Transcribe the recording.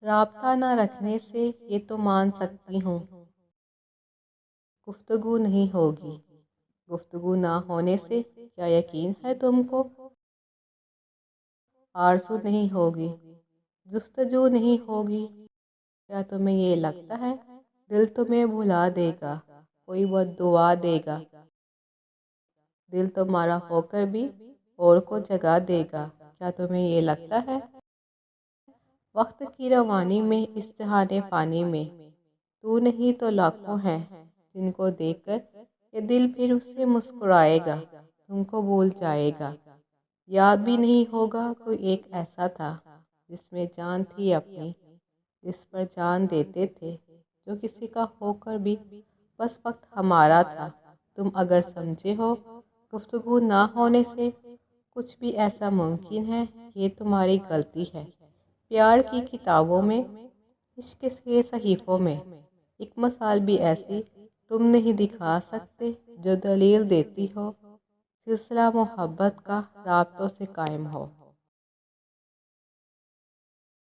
رابطہ نہ رکھنے سے یہ تو مان سکتی ہوں گفتگو نہیں ہوگی۔ گفتگو نہ ہونے سے کیا یقین ہے تم کو آرزو نہیں ہوگی؟ جستجو نہیں ہوگی؟ کیا تمہیں یہ لگتا ہے دل تمہیں بھلا دے گا، کوئی بد دعا دے گا؟ دل تمہارا ہو کر بھی اور کو جگا دے گا، کیا تمہیں یہ لگتا ہے؟ وقت کی روانی میں اس جہان فانی میں تو نہیں تو لاکھوں ہیں جن کو دیکھ کر یہ دل پھر اس سے مسکرائے گا، تم کو بھول جائے گا۔ یاد بھی نہیں ہوگا کوئی ایک ایسا تھا جس میں جان تھی اپنی، جس پر جان دیتے تھے، جو کسی کا ہو کر بھی بس وقت ہمارا تھا۔ تم اگر سمجھے ہو گفتگو نہ ہونے سے کچھ بھی ایسا ممکن ہے، یہ تمہاری غلطی ہے۔ پیار کی کتابوں میں، عشق کے صحیفوں میں ایک مثال بھی ایسی تم نہیں دکھا سکتے جو دلیل دیتی ہو سلسلہ محبت کا رابطوں سے قائم ہو۔